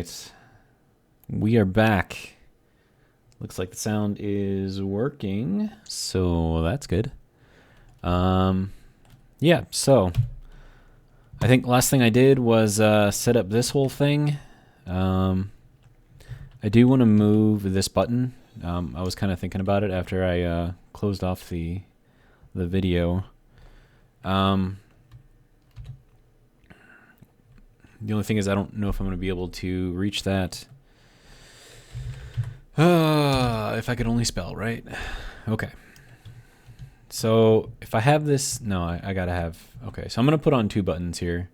right. We are back. Looks like the sound is working, so that's good. Yeah, so I think last thing I did was set up this whole thing. I do want to move this button. I was kind of thinking about it after I closed off the video. The only thing is I don't know if I'm going to be able to reach that. If I could only spell, right? Okay. So if I have this, no, I gotta have, okay. So I'm going to put on two buttons here.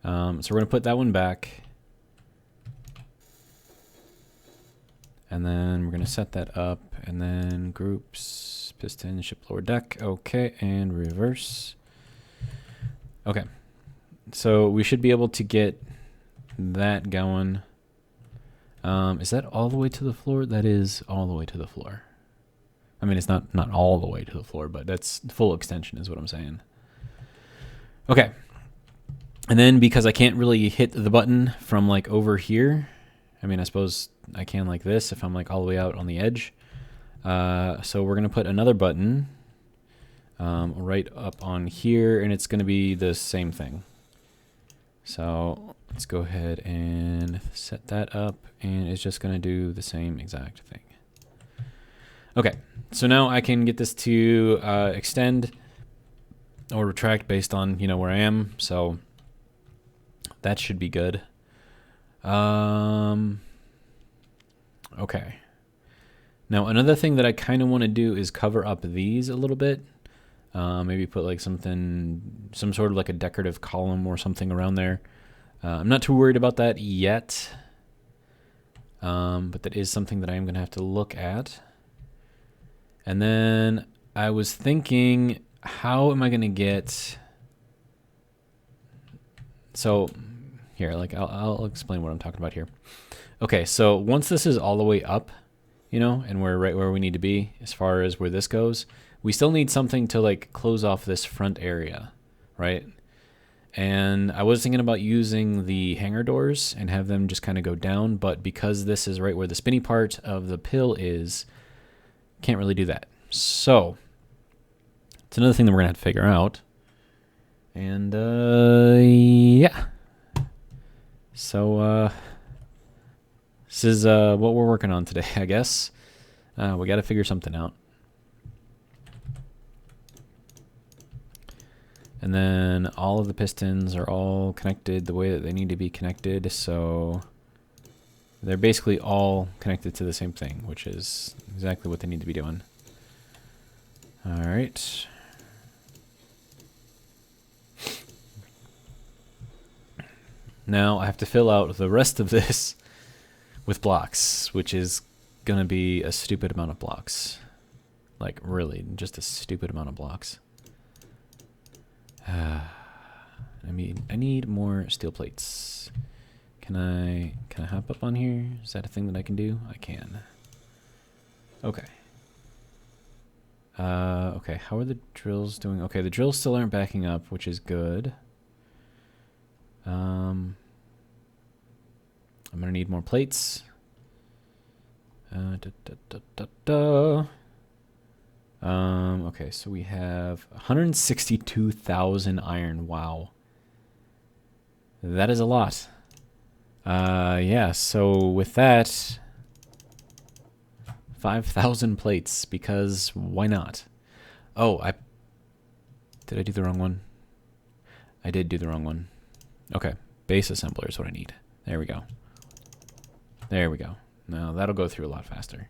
So we're going to put that one back. And then we're going to set that up, and then groups, piston, ship lower deck. Okay, and reverse. Okay. So we should be able to get that going. Is that all the way to the floor? That is all the way to the floor. I mean, it's not all the way to the floor, but that's full extension is what I'm saying. Okay. And then because I can't really hit the button from like over here, I mean, I suppose I can like this if I'm like all the way out on the edge. So we're going to put another button right up on here, and it's going to be the same thing. So let's go ahead and set that up, and it's just going to do the same exact thing. Okay, so now I can get this to extend or retract based on, where I am. So that should be good. Okay. Now another thing that I kind of want to do is cover up these a little bit. Maybe put like some sort of like a decorative column or something around there. I'm not too worried about that yet. But that is something that I am going to have to look at. And then I was thinking, how am I going to get... So here, like I'll explain what I'm talking about here. Okay, so once this is all the way up, and we're right where we need to be as far as where this goes, we still need something to like close off this front area, right? And I was thinking about using the hangar doors and have them just kind of go down, but because this is right where the spinny part of the pill is, can't really do that. So it's another thing that we're gonna have to figure out. And yeah. So this is what we're working on today, I guess. We got to figure something out. And then all of the pistons are all connected the way that they need to be connected. So they're basically all connected to the same thing, which is exactly what they need to be doing. All right. Now I have to fill out the rest of this with blocks, which is going to be a stupid amount of blocks. Like really, just a stupid amount of blocks. I need more steel plates. Can I hop up on here? Is that a thing that I can do? I can. Okay. Okay, how are the drills doing? Okay, the drills still aren't backing up, which is good. I'm gonna need more plates. Okay, so we have 162,000 iron. Wow. That is a lot. Yeah, so with that, 5,000 plates, because why not? Oh, did I do the wrong one? I did do the wrong one. Okay, base assembler is what I need. There we go. There we go. Now that'll go through a lot faster.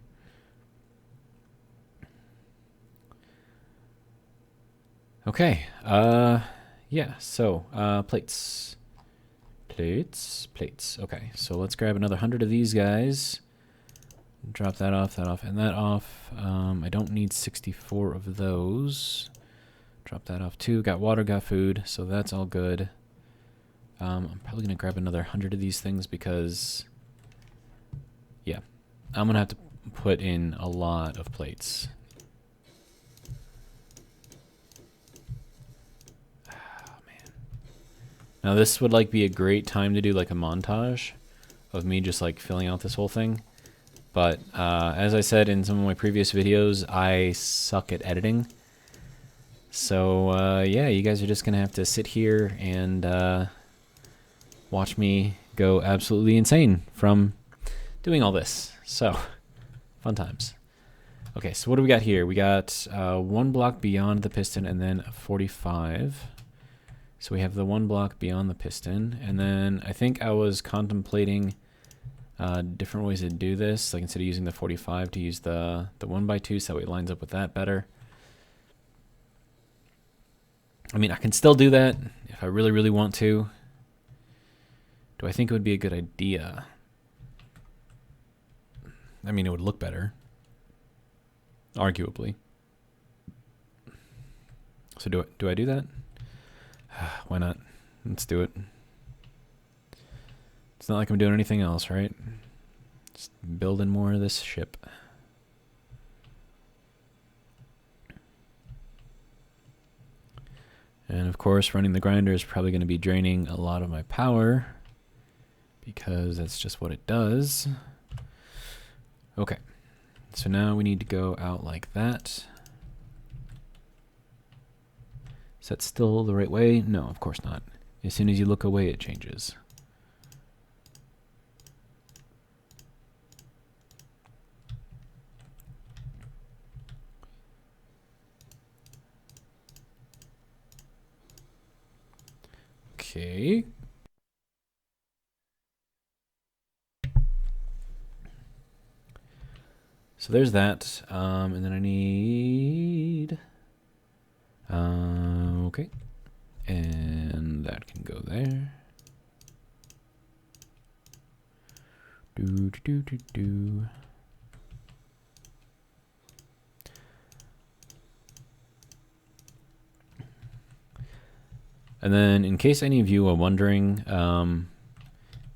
Okay, yeah, so, plates. Plates. Okay, so let's grab another 100 of these guys. Drop that off, and that off. I don't need 64 of those. Drop that off too. Got water, got food, so that's all good. I'm probably gonna grab another 100 of these things because, yeah, I'm gonna have to put in a lot of plates. Oh man. Now this would like be a great time to do like a montage of me just like filling out this whole thing. But as I said in some of my previous videos, I suck at editing. So yeah, you guys are just gonna have to sit here and watch me go absolutely insane from doing all this. So fun times. Okay, so what do we got here? We got 1 block beyond the piston and then 45. So we have the 1 block beyond the piston, and then I think I was contemplating different ways to do this. Like instead of using the 45, to use the 1x2, so that way it lines up with that better. I mean, I can still do that if I really, really want to. Do I think it would be a good idea? I mean, it would look better, arguably. So do I do that? Why not? Let's do it. It's not like I'm doing anything else, right? Just building more of this ship. And of course, running the grinder is probably going to be draining a lot of my power because that's just what it does. Okay, so now we need to go out like that. Is that still the right way? No, of course not. As soon as you look away, it changes. Okay. So there's that, and then I need, okay, and that can go there. Do. And then in case any of you are wondering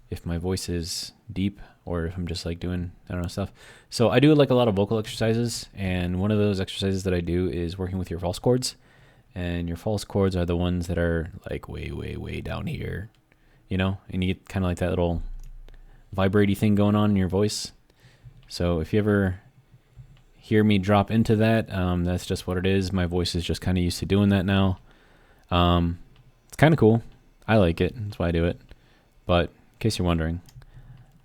if my voice is deep or if I'm just like doing, I don't know, stuff. So I do like a lot of vocal exercises, and one of those exercises that I do is working with your false chords. And your false chords are the ones that are like way, way, way down here, you know, and you get kind of like that little vibraty thing going on in your voice. So if you ever hear me drop into that, that's just what it is. My voice is just kind of used to doing that now. It's kind of cool. I like it. That's why I do it. But in case you're wondering,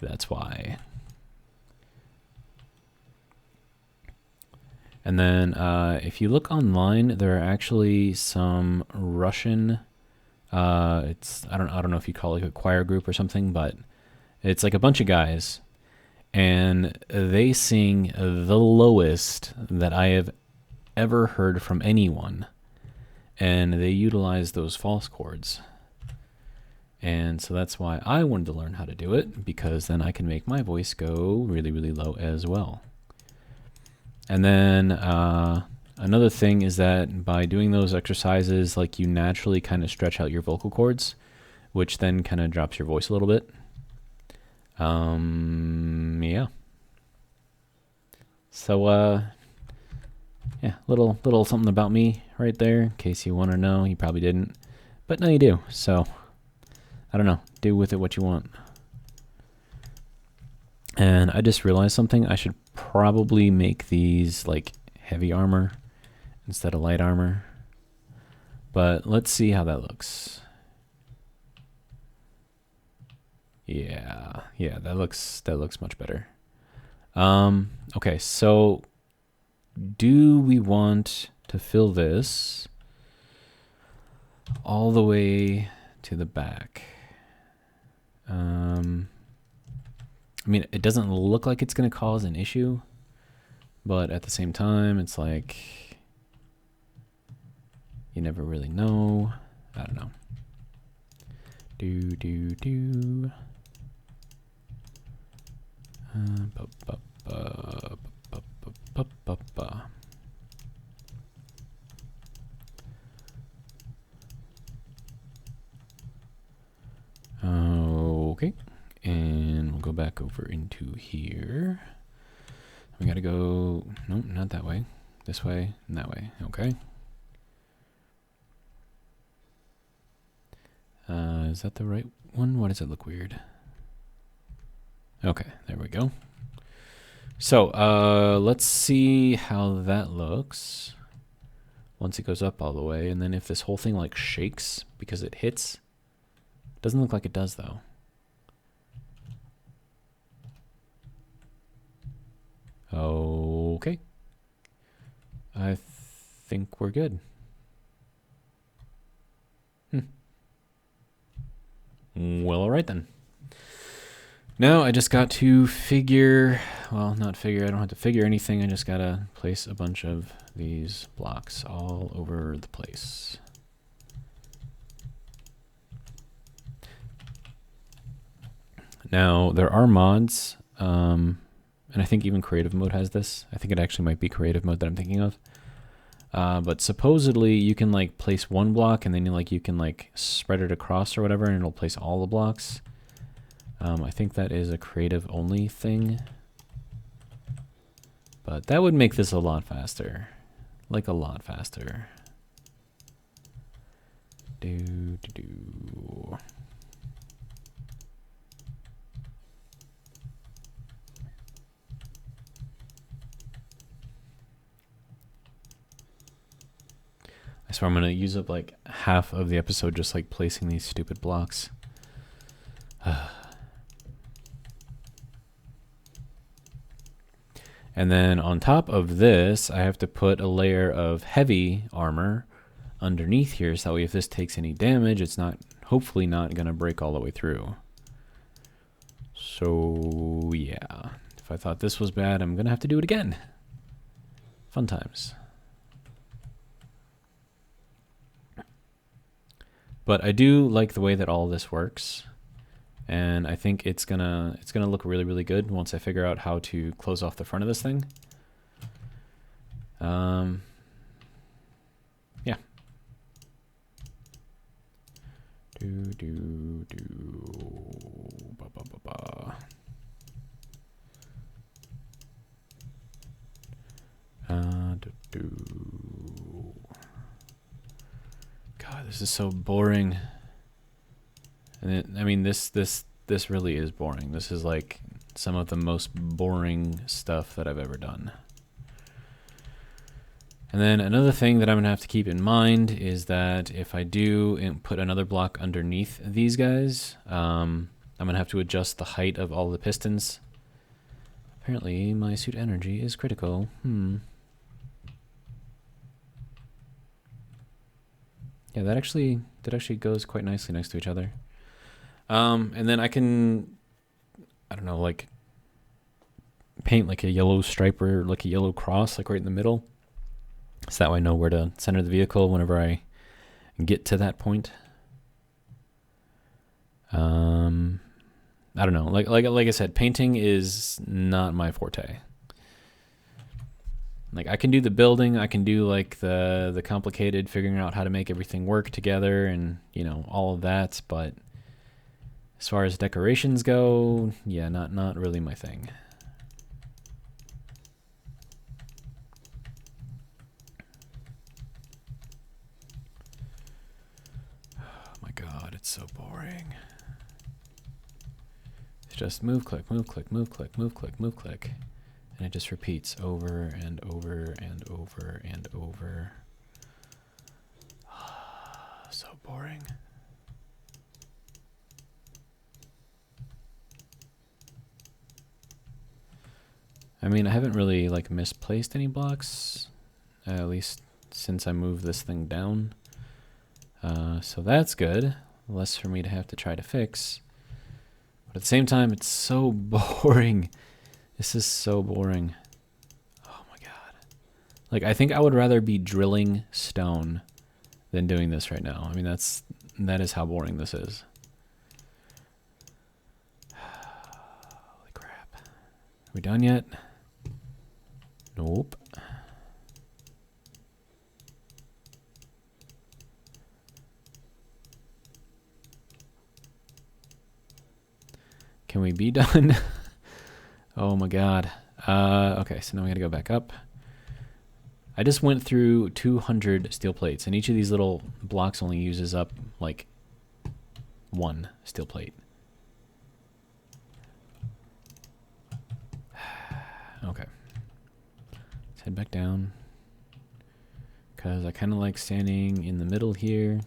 that's why. And then if you look online, there are actually some Russian, I don't know if you call it a choir group or something, but it's like a bunch of guys, and they sing the lowest that I have ever heard from anyone. And they utilize those false chords. And so that's why I wanted to learn how to do it, because then I can make my voice go really, really low as well. And then another thing is that by doing those exercises, like you naturally kind of stretch out your vocal cords, which then kind of drops your voice a little bit. Yeah. So yeah, little something about me right there, in case you want to know. You probably didn't, but now you do. So I don't know, do with it what you want. And I just realized something. I should probably make these like heavy armor instead of light armor. But let's see how that looks. Yeah, that looks much better. Okay, so do we want to fill this all the way to the back? I mean, it doesn't look like it's going to cause an issue, but at the same time, it's like, you never really know. I don't know. Do. Okay, and we'll go back over into here. We gotta go, nope, not that way. This way and that way, okay. Is that the right one? Why does it look weird? Okay, there we go. So let's see how that looks once it goes up all the way, and then if this whole thing like shakes because it hits. Doesn't look like it does though. Okay. I think we're good. Well, all right then. Now I just got to figure, well, not figure, I don't have to figure anything. I just gotta place a bunch of these blocks all over the place. Now, there are mods, and I think even creative mode has this. I think it actually might be creative mode that I'm thinking of. But supposedly you can like place one block and then you can like spread it across or whatever, and it'll place all the blocks. I think that is a creative only thing, but that would make this a lot faster, like a lot faster. Do. I swear I'm gonna use up like half of the episode just like placing these stupid blocks. And then on top of this, I have to put a layer of heavy armor underneath here, so that way if this takes any damage, it's not, hopefully not gonna break all the way through. So yeah, if I thought this was bad, I'm gonna have to do it again. Fun times. But I do like the way that all this works, and I think it's gonna look really, really good once I figure out how to close off the front of this thing. Yeah. God, this is so boring. And I mean, this really is boring. This is like some of the most boring stuff that I've ever done. And then another thing that I'm gonna have to keep in mind is that if I do put another block underneath these guys, I'm gonna have to adjust the height of all the pistons. Apparently my suit energy is critical. Yeah, that actually goes quite nicely next to each other. And then I can, I don't know, like paint like a yellow stripe or like a yellow cross like right in the middle. So that way I know where to center the vehicle whenever I get to that point. I don't know. Like I said, painting is not my forte. Like I can do the building, I can do like the complicated figuring out how to make everything work together and, you know, all of that, but as far as decorations go, yeah, not really my thing. Oh my god, it's so boring. It's just move, click, move, click, move, click, move, click, move, click. And it just repeats over and over and over and over. So boring. I mean, I haven't really like misplaced any blocks, at least since I moved this thing down. So that's good. Less for me to have to try to fix. But at the same time, it's so boring. This is so boring. Oh my god. Like, I think I would rather be drilling stone than doing this right now. I mean, that is how boring this is. Holy crap. Are we done yet? Nope. Can we be done? Oh my god. Okay, so now we gotta go back up. I just went through 200 steel plates, and each of these little blocks only uses up like one steel plate. Okay. Let's head back down. Because I kind of like standing in the middle here.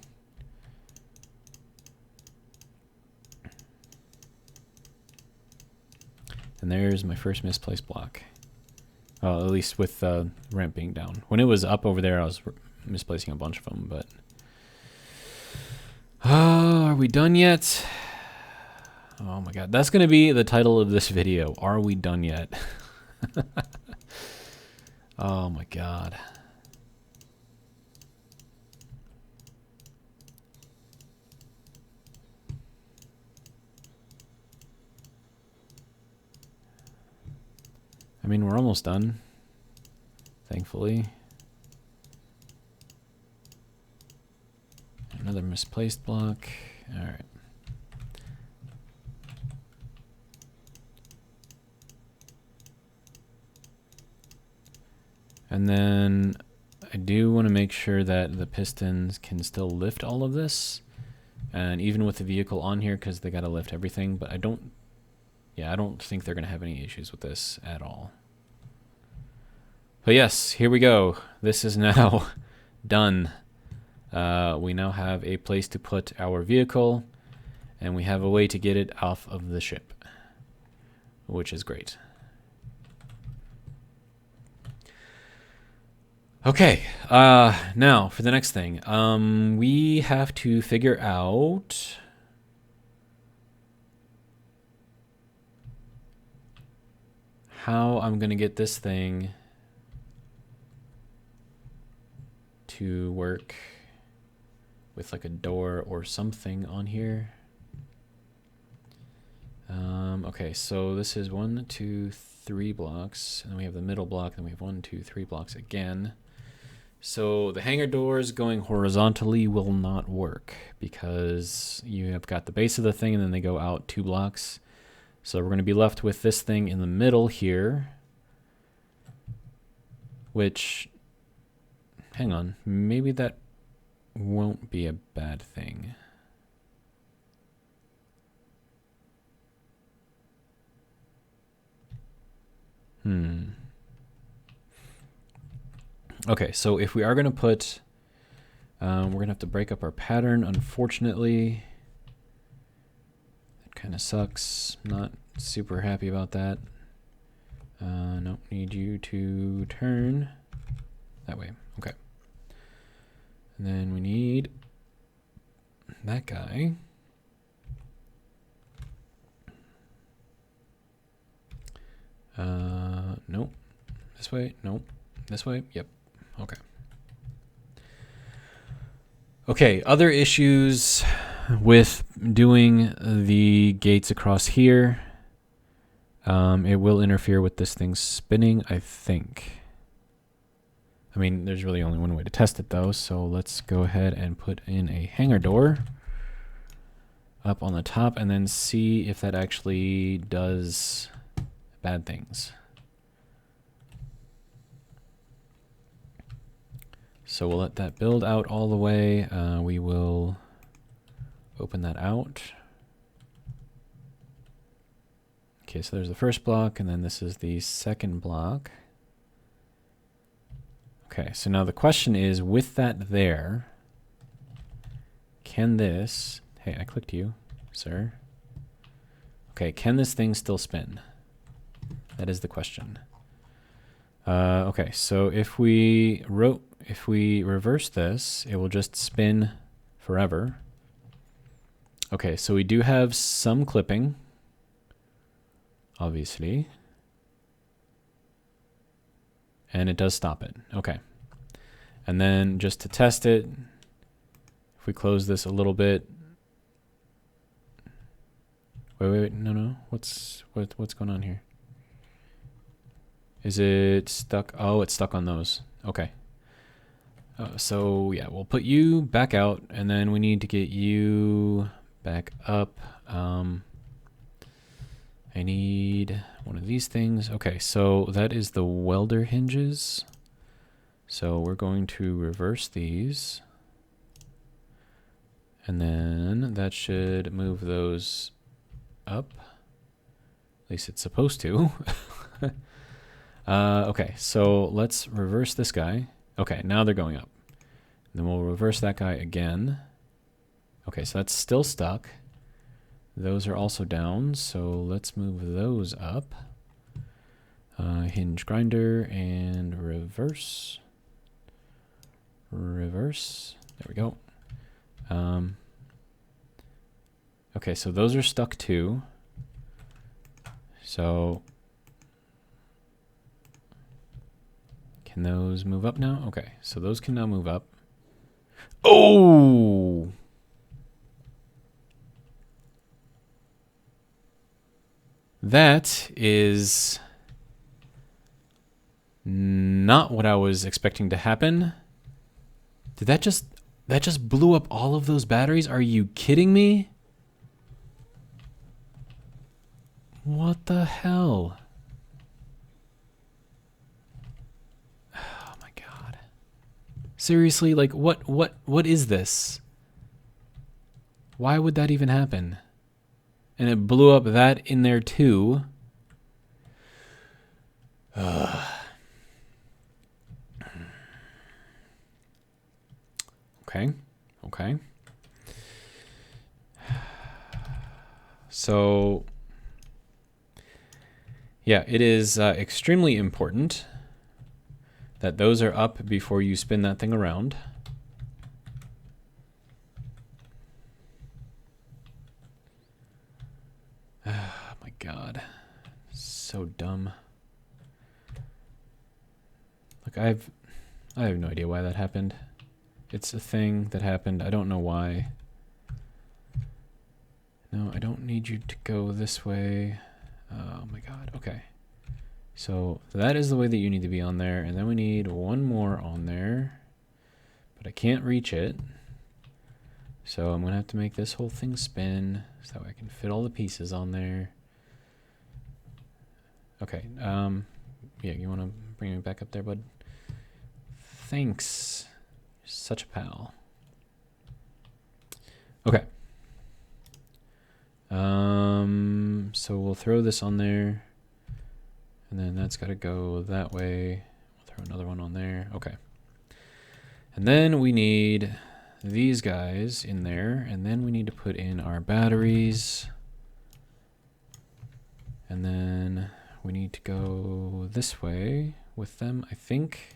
And there's my first misplaced block. Well, at least with the ramp being down. When it was up over there, I was misplacing a bunch of them, but... Oh, are we done yet? Oh my god. That's going to be the title of this video. Are we done yet? Oh my god. I mean, we're almost done, thankfully. Another misplaced block. All right. And then I do want to make sure that the pistons can still lift all of this. And even with the vehicle on here, because they got to lift everything, but I don't think they're going to have any issues with this at all. But yes, here we go. This is now done. We now have a place to put our vehicle, and we have a way to get it off of the ship, which is great. Okay, now for the next thing. We have to figure out how I'm going to get this thing to work with like a door or something on here. Okay, so this is 1, 2, 3 blocks, and then we have the middle block, and we have 1, 2, 3 blocks again. So the hangar doors going horizontally will not work because you have got the base of the thing and then they go out 2 blocks. So we're going to be left with this thing in the middle here, which, hang on, maybe that won't be a bad thing. Okay, so if we are going to put, we're going to have to break up our pattern, unfortunately. That kind of sucks. Not super happy about that. Nope, need you to turn that way. Okay. And then we need that guy. Nope. This way? Nope. This way? Yep. Okay. Okay, other issues with doing the gates across here. It will interfere with this thing spinning, I think. I mean, there's really only one way to test it though, so let's go ahead and put in a hangar door up on the top and then see if that actually does bad things. So we'll let that build out all the way. We will open that out. Okay, so there's the first block, and then this is the second block. Okay, so now the question is, with that there, can this... Hey, I clicked you, sir. Okay, can this thing still spin? That is the question. Okay, so if we reverse this, it will just spin forever. Okay, so we do have some clipping, obviously. And it does stop it. Okay. And then just to test it, if we close this a little bit. Wait, no. What's going on here? Is it stuck? Oh, it's stuck on those. Okay. So yeah, we'll put you back out, and then we need to get you back up. I need one of these things. Okay, so that is the welder hinges. So we're going to reverse these. And then that should move those up. At least it's supposed to. Okay, so let's reverse this guy. Okay, now they're going up. Then we'll reverse that guy again. Okay, so that's still stuck. Those are also down, so let's move those up. Hinge grinder and reverse. Reverse. There we go. Okay, so those are stuck too. So can those move up now? Okay, so those can now move up. Oh! That is not what I was expecting to happen. Did that just blew up all of those batteries? Are you kidding me? What the hell? Oh my god. Seriously, like what is this? Why would that even happen? And it blew up that in there too. Okay. Okay. So yeah, it is extremely important that those are up before you spin that thing around. Oh my god. So dumb. Look, I have no idea why that happened. It's a thing that happened. I don't know why. No, I don't need you to go this way. Oh my god. Okay. So that is the way that you need to be on there. And then we need one more on there. But I can't reach it. So I'm going to have to make this whole thing spin so that way I can fit all the pieces on there. Okay. Yeah, you want to bring me back up there, bud? Thanks. You're such a pal. Okay. So we'll throw this on there. And then that's got to go that way. We'll throw another one on there. Okay. And then we need these guys in there. And then we need to put in our batteries. And then we need to go this way with them, I think.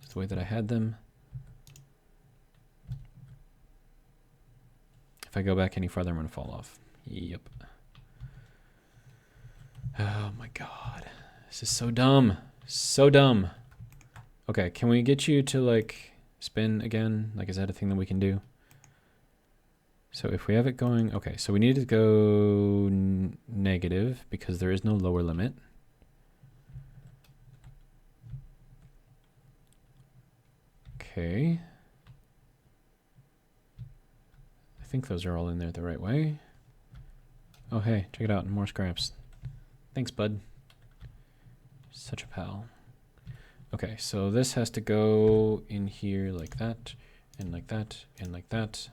That's the way that I had them. If I go back any farther, I'm going to fall off. Yep. Oh my god. This is so dumb. So dumb. Okay, can we get you to, like, spin again? Like, is that a thing that we can do? So if we have it going... Okay, so we need to go negative because there is no lower limit. Okay. I think those are all in there the right way. Oh, hey, check it out. More scraps. Thanks, bud. Such a pal. Okay, so this has to go in here like that, and like that, and like that.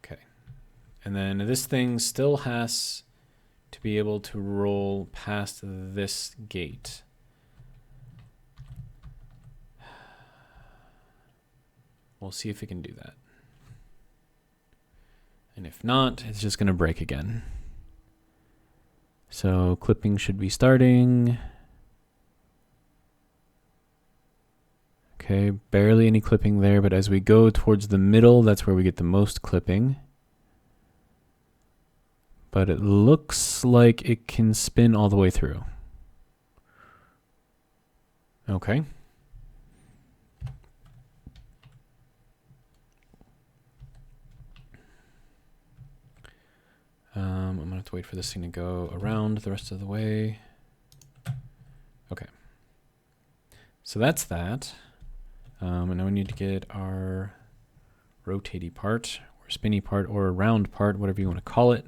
Okay. And then this thing still has to be able to roll past this gate. We'll see if it can do that. And if not, it's just going to break again. So clipping should be starting. Okay, barely any clipping there, but as we go towards the middle, that's where we get the most clipping. But it looks like it can spin all the way through. Okay. I'm gonna have to wait for this thing to go around the rest of the way. Okay. So that's that. And now we need to get our rotaty part, or spinny part, or a round part, whatever you want to call it.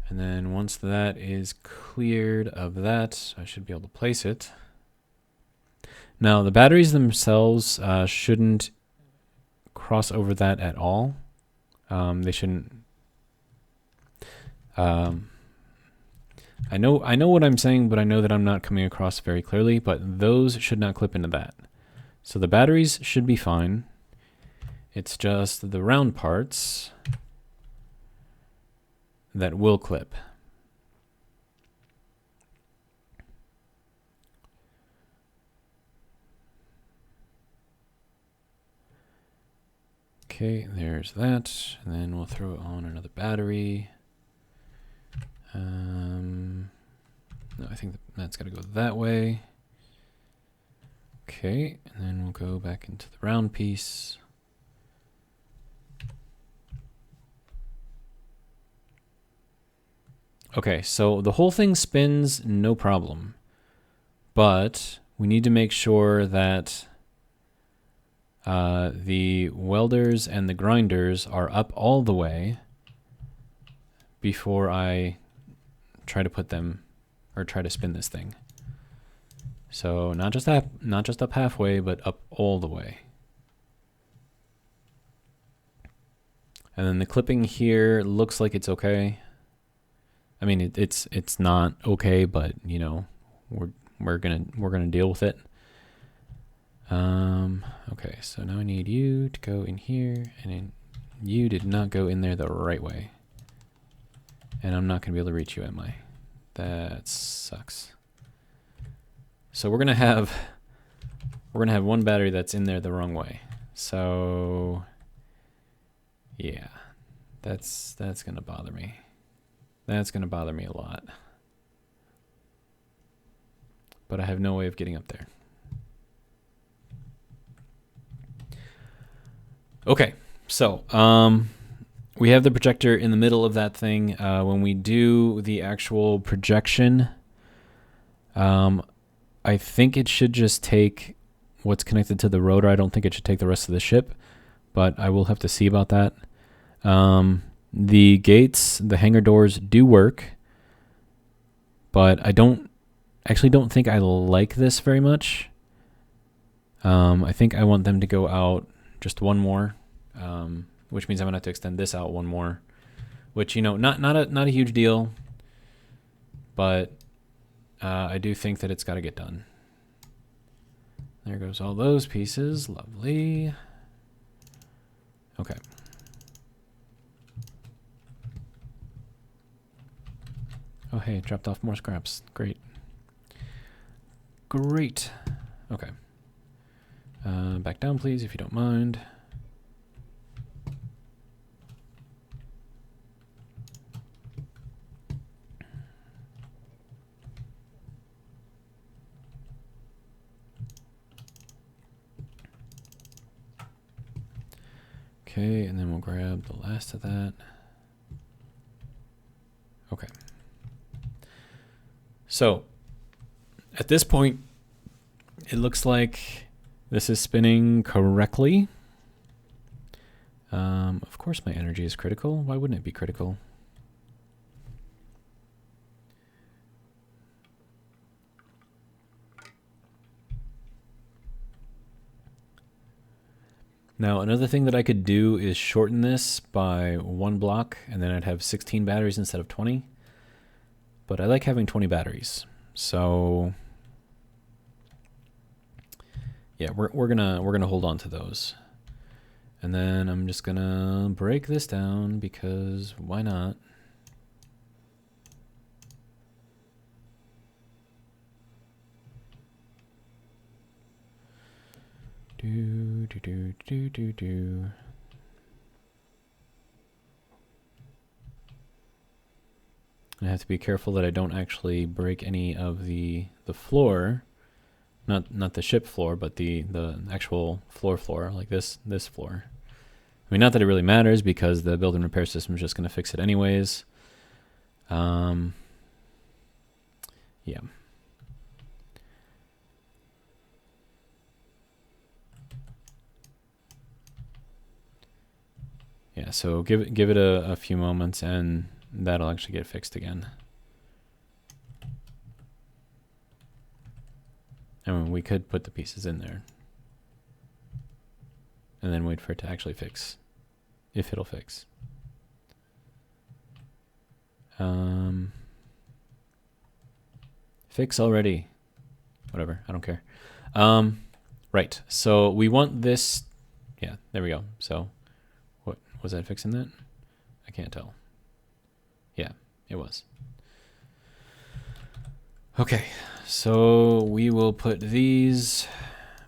And then once that is cleared of that, I should be able to place it. Now the batteries themselves shouldn't cross over that at all. They shouldn't. I know what I'm saying, but I know that I'm not coming across very clearly, but those should not clip into that. So the batteries should be fine. It's just the round parts that will clip. Okay, there's that, and then we'll throw on another battery. No, I think that's got to go that way. Okay, and then we'll go back into the round piece. Okay, so the whole thing spins no problem, but we need to make sure that the welders and the grinders are up all the way before I try to put them, or try to spin this thing. So not just up halfway, but up all the way. And then the clipping here looks like it's okay. I mean, it's not okay, but you know, we're gonna deal with it. Okay, so now I need you to go in here, and then you did not go in there the right way. And I'm not gonna be able to reach you, am I? That sucks. So we're gonna have one battery that's in there the wrong way. So yeah, that's gonna bother me. That's gonna bother me a lot. But I have no way of getting up there. Okay, so we have the projector in the middle of that thing. When we do the actual projection, I think it should just take what's connected to the rotor. I don't think it should take the rest of the ship, but I will have to see about that. The gates, the hangar doors do work, but I don't think I like this very much. I think I want them to go out just one more, which means I'm gonna have to extend this out one more, which, you know, not a huge deal, but I do think that it's got to get done. There goes all those pieces. Lovely. Okay. Oh, hey, it dropped off more scraps. Great. Great. Okay. Back down, please, if you don't mind. Okay, and then we'll grab the last of that. Okay. So, at this point, it looks like this is spinning correctly. Of course my energy is critical. Why wouldn't it be critical? Now, another thing that I could do is shorten this by 1 block, and then I'd have 16 batteries instead of 20. But I like having 20 batteries. So yeah, we're gonna hold on to those. And then I'm just gonna break this down because why not? Do. I have to be careful that I don't actually break any of the floor, not the ship floor, but the actual floor, like this floor. I mean, not that it really matters because the build and repair system is just going to fix it anyways. Yeah. Yeah, so give it a few moments and that'll actually get fixed again. I mean, we could put the pieces in there and then wait for it to actually fix, if it'll fix. Fix already. Whatever, I don't care. Right, so we want this. Yeah, there we go. So what was that fixing that? I can't tell. Yeah, it was. Okay, so we will put these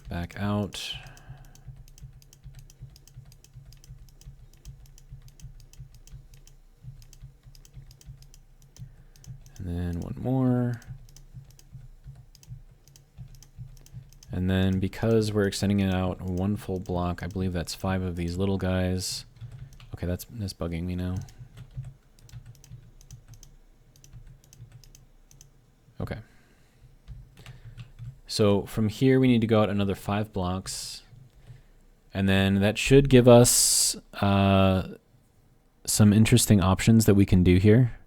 back out. And then one more. And then because we're extending it out one full block, I believe that's 5 of these little guys. Okay, that's bugging me now. Okay. So from here we need to go out another 5 blocks. And then that should give us some interesting options that we can do here.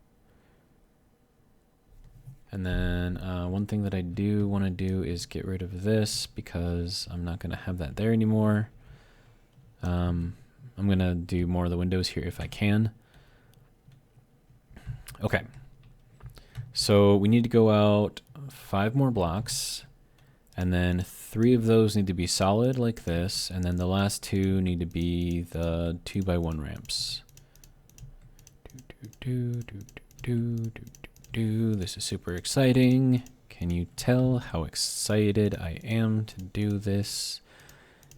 And then one thing that I do want to do is get rid of this because I'm not going to have that there anymore. I'm going to do more of the windows here if I can. Okay. So we need to go out 5 more blocks. And then 3 of those need to be solid like this. And then the last 2 need to be the 2x1 ramps. This is super exciting. Can you tell how excited I am to do this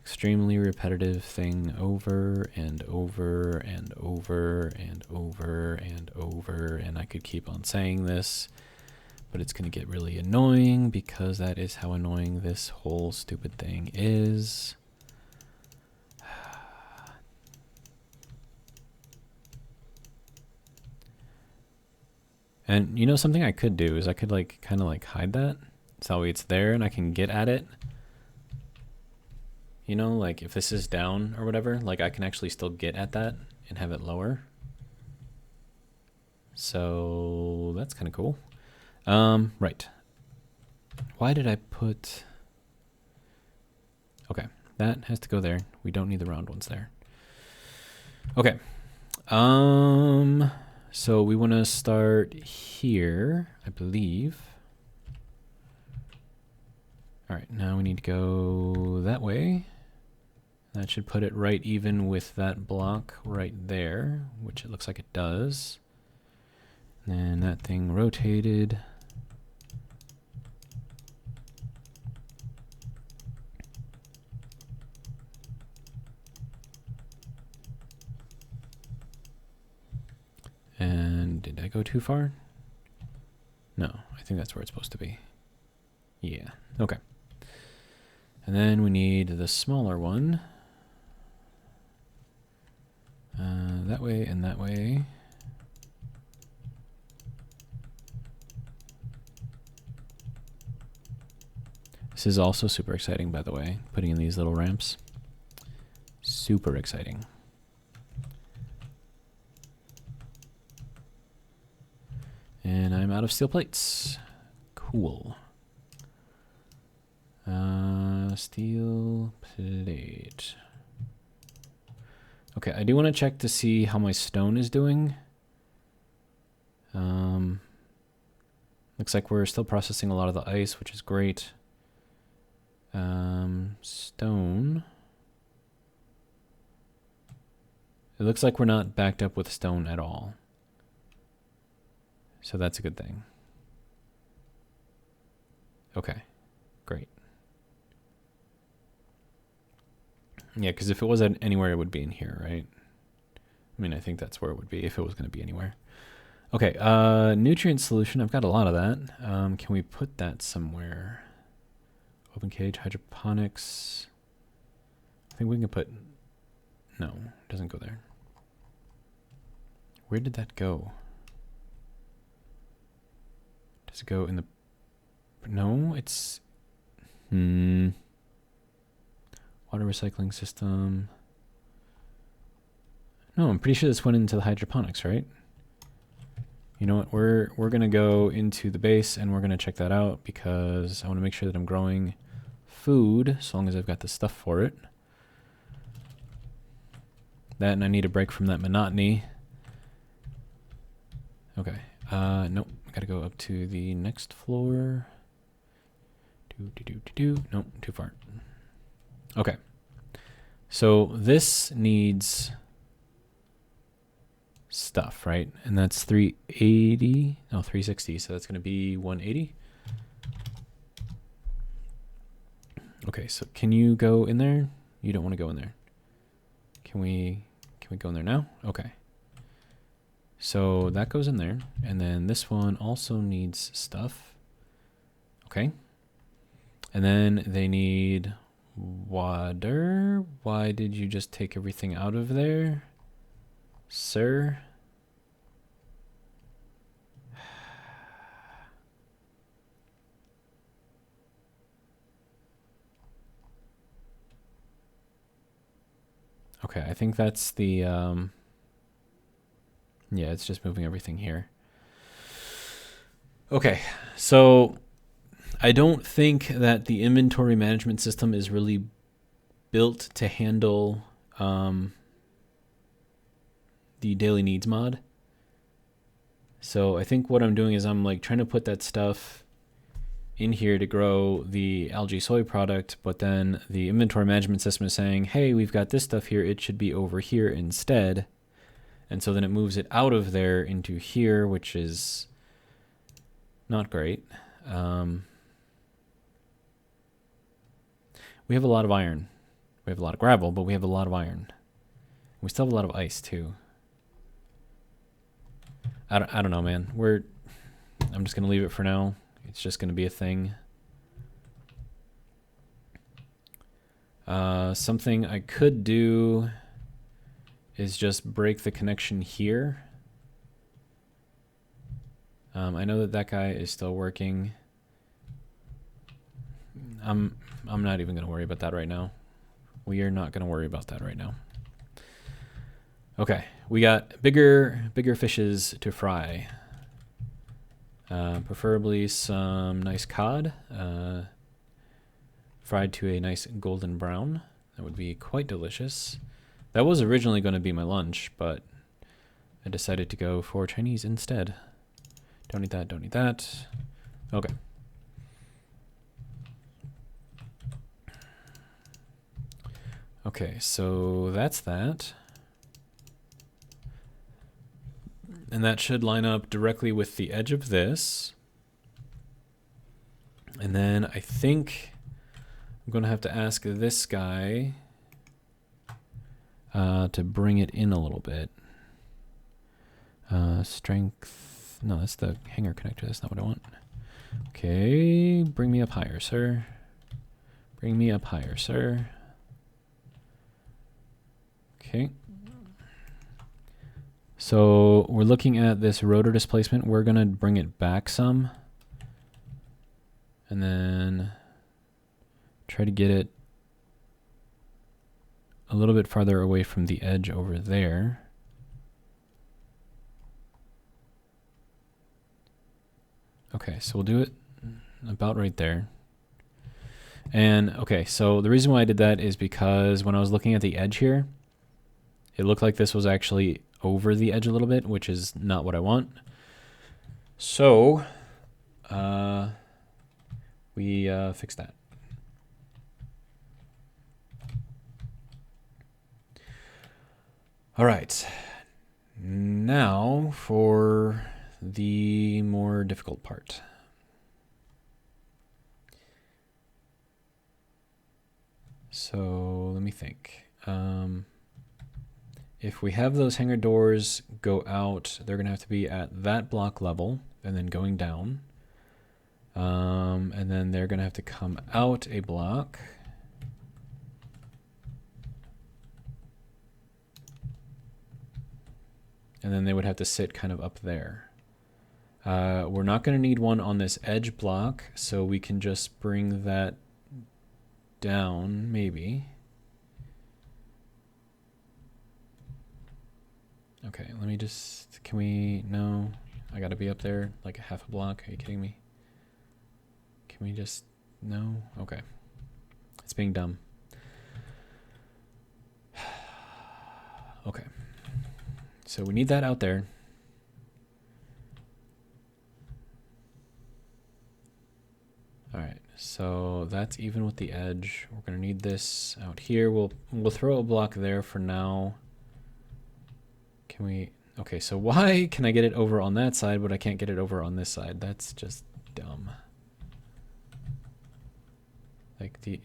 extremely repetitive thing over and over and over and over and over? And I could keep on saying this, but it's going to get really annoying because that is how annoying this whole stupid thing is. And you know, something I could do is I could like kind of like hide that so it's there and I can get at it. You know, like if this is down or whatever, like I can actually still get at that and have it lower. So that's kind of cool. Right. Why did I put... Okay, that has to go there. We don't need the round ones there. Okay. So we want to start here, I believe. All right, now we need to go that way. That should put it right even with that block right there, which it looks like it does. And then that thing rotated. And did I go too far? No, I think that's where it's supposed to be. Yeah, okay. And then we need the smaller one. That way and that way. This is also super exciting, by the way, putting in these little ramps. Super exciting. And I'm out of steel plates. Cool. Steel plate. Okay, I do want to check to see how my stone is doing. Looks like we're still processing a lot of the ice, which is great. Stone. It looks like we're not backed up with stone at all. So that's a good thing. Okay, great. Yeah, because if it was anywhere, it would be in here, right? I mean, I think that's where it would be if it was going to be anywhere. Okay, nutrient solution. I've got a lot of that. Can we put that somewhere? Open cage, hydroponics. I think we can put... No, it doesn't go there. Where did that go? Does it go in the... No, it's... Water recycling system. No, I'm pretty sure this went into the hydroponics, right? You know what? We're going to go into the base and we're going to check that out because I want to make sure that I'm growing food as long as I've got the stuff for it. That and I need a break from that monotony. Okay. Nope, I gotta go up to the next floor. Nope, too far. Okay. So this needs stuff, right? And that's 380, no, 360, so that's gonna be 180. Okay, so can you go in there? You don't want to go in there. Can we go in there now? Okay. So that goes in there, and then this one also needs stuff. Okay. And then they need water. Why did you just take everything out of there, sir? Okay, I think that's the, yeah, it's just moving everything here. Okay, so I don't think that the inventory management system is really built to handle the daily needs mod. So I think what I'm doing is I'm like trying to put that stuff in here to grow the algae soy product, but then the inventory management system is saying, hey, we've got this stuff here, it should be over here instead. And so then it moves it out of there into here, which is not great. We have a lot of iron. We have a lot of gravel, but we have a lot of iron. We still have a lot of ice too. I don't know, man. I'm just gonna leave it for now. It's just gonna be a thing. Something I could do is just break the connection here. I know that guy is still working. I'm not even gonna worry about that right now. We are not gonna worry about that right now. Okay, we got bigger fishes to fry. Preferably some nice cod, fried to a nice golden brown. That would be quite delicious. That was originally going to be my lunch, but I decided to go for Chinese instead. Don't eat that, don't eat that. Okay. Okay, so that's that. And that should line up directly with the edge of this. And then I think I'm going to have to ask this guy to bring it in a little bit. Strength. No, that's the hanger connector. That's not what I want. Okay, bring me up higher, sir. Bring me up higher, sir. Okay. So we're looking at this rotor displacement. We're going to bring it back some. And then try to get it a little bit farther away from the edge over there. Okay, so we'll do it about right there. And okay, so the reason why I did that is because when I was looking at the edge here, it looked like this was actually over the edge a little bit, which is not what I want. So we fix that. All right, now for the more difficult part. So let me think. If we have those hangar doors go out, they're going to have to be at that block level and then going down. And then they're going to have to come out a block. And then they would have to sit kind of up there. We're not going to need one on this edge block, so we can just bring that down, maybe. Okay, let me just, can we, no, I gotta be up there like a half a block. Are you kidding me? Can we just, no? Okay. It's being dumb. Okay. So we need that out there. So that's even with the edge. We're gonna need this out here. We'll throw a block there for now. Can we? Okay, so why can I get it over on that side, but I can't get it over on this side? That's just dumb. Like, do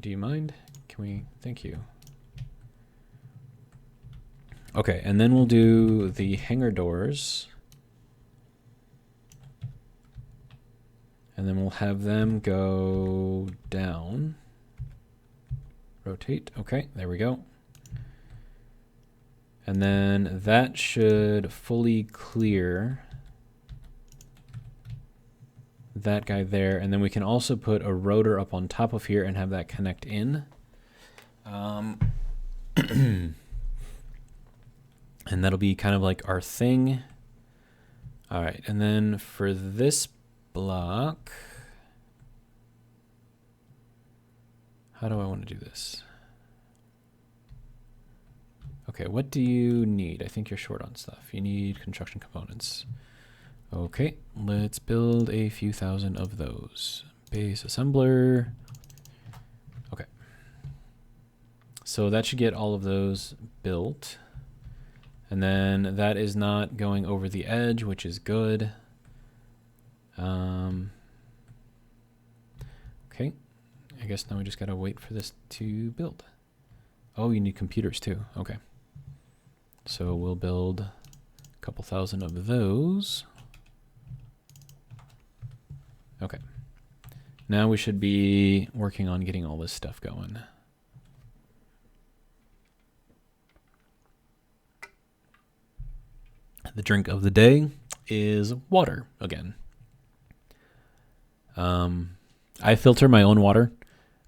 you mind? Can we? Thank you. Okay, and then we'll do the hangar doors. And then we'll have them go down. Rotate. Okay, there we go. And then that should fully clear that guy there. And then we can also put a rotor up on top of here and have that connect in. And that'll be kind of like our thing. All right, and then for this block, how do I want to do this? Okay, what do you need? I think you're short on stuff. You need construction components. Okay, let's build a few thousand of those. Base assembler. Okay. So that should get all of those built. And then that is not going over the edge, which is good. Okay, I guess now we just gotta wait for this to build. Oh, you need computers too. Okay. So we'll build a couple thousand of those. Okay. Now we should be working on getting all this stuff going. The drink of the day is water again. I filter my own water.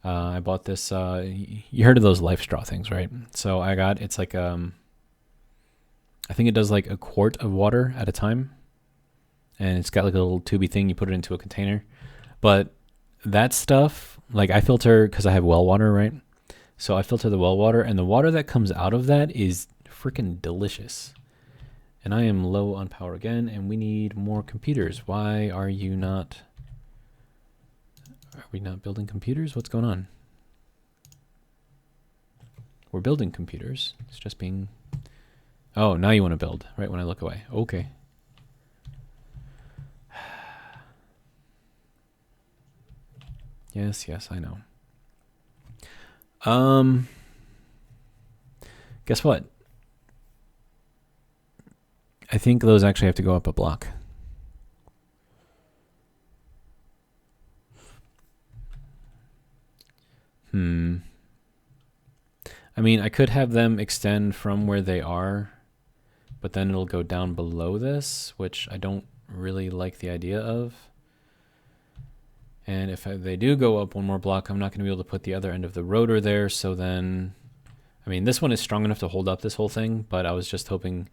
I bought this, you heard of those Life Straw things, right? So I got, it's like, I think it does like a quart of water at a time. And it's got like a little tubey thing, you put it into a container. But that stuff, like I filter, because I have well water, right? So I filter the well water, and the water that comes out of that is freaking delicious. And I am low on power again, and we need more computers. Why are you not... Are we not building computers? What's going on? We're building computers. It's just being... Oh, now you want to build, right when I look away. Okay. Yes, yes, I know. Guess what? I think those actually have to go up a block. I mean, I could have them extend from where they are, but then it'll go down below this, which I don't really like the idea of. And if they do go up one more block, I'm not going to be able to put the other end of the rotor there. So then, I mean, this one is strong enough to hold up this whole thing, but I was just hoping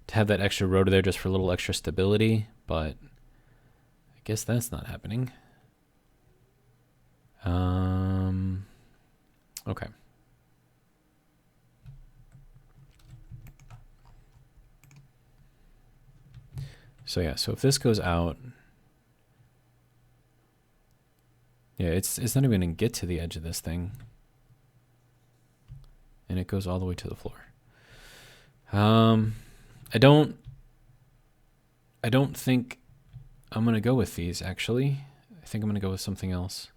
to have that extra rotor there just for a little extra stability, but I guess that's not happening. Okay. So yeah, so if this goes out, yeah, it's not even going to get to the edge of this thing. And it goes all the way to the floor. I don't think I'm going to go with these, actually. I think I'm going to go with something else.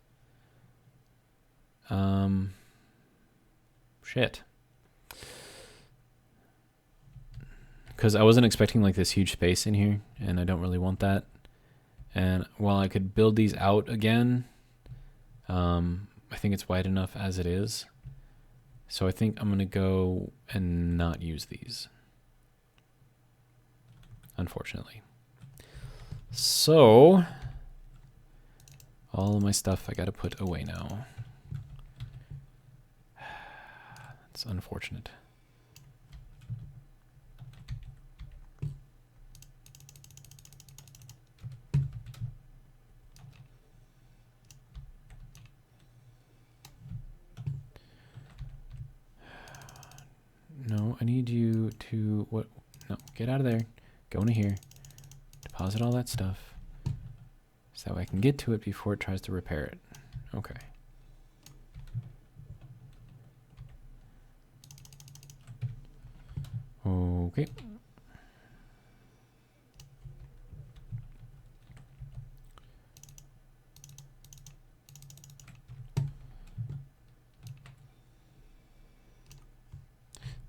Shit. Because I wasn't expecting like this huge space in here, and I don't really want that. And while I could build these out again, I think it's wide enough as it is. So I think I'm going to go and not use these, unfortunately. So all of my stuff I got to put away now. It's unfortunate. No, I need you to, what? No, get out of there. Go into here. Deposit all that stuff. So I can get to it before it tries to repair it. Okay. Okay.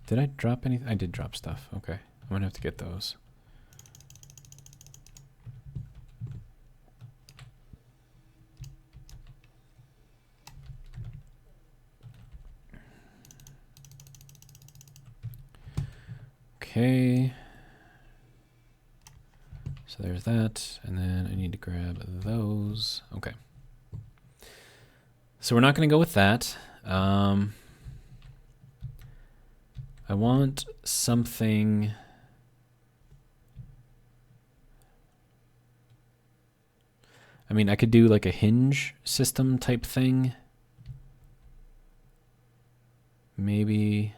Did I drop anything? I did drop stuff. Okay. I'm gonna have to get those. Okay. So there's that, and then I need to grab those. Okay. So we're not going to go with that. I want something. I mean, I could do like a hinge system type thing. Maybe.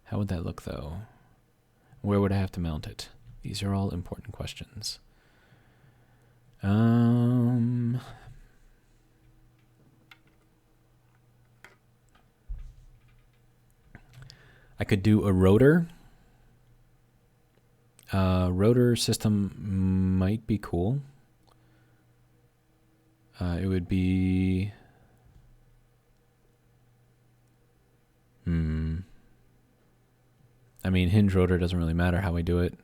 How would that look though? Where would I have to mount it? These are all important questions. I could do a rotor. Rotor system might be cool. It would be... I mean, hinge rotor doesn't really matter how I do it.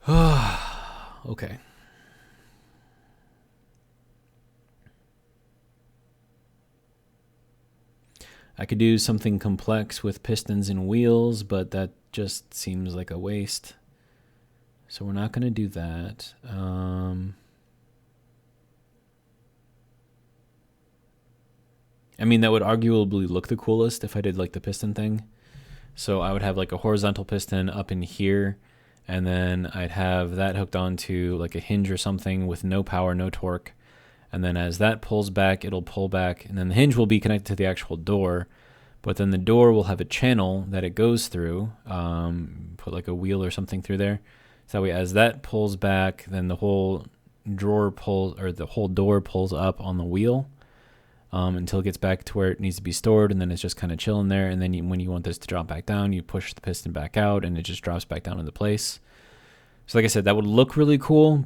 Okay. I could do something complex with pistons and wheels, but that just seems like a waste. So we're not going to do that. I mean, that would arguably look the coolest if I did like the piston thing. So I would have like a horizontal piston up in here, and then I'd have that hooked onto like a hinge or something with no power, no torque. And then as that pulls back, it'll pull back, and then the hinge will be connected to the actual door. But then the door will have a channel that it goes through. Put like a wheel or something through there. So that way, as that pulls back, then the whole drawer pulls, or the whole door pulls up on the wheel. Until it gets back to where it needs to be stored, and then it's just kind of chilling there. And then when you want this to drop back down, you push the piston back out, and it just drops back down into place. So like I said, that would look really cool,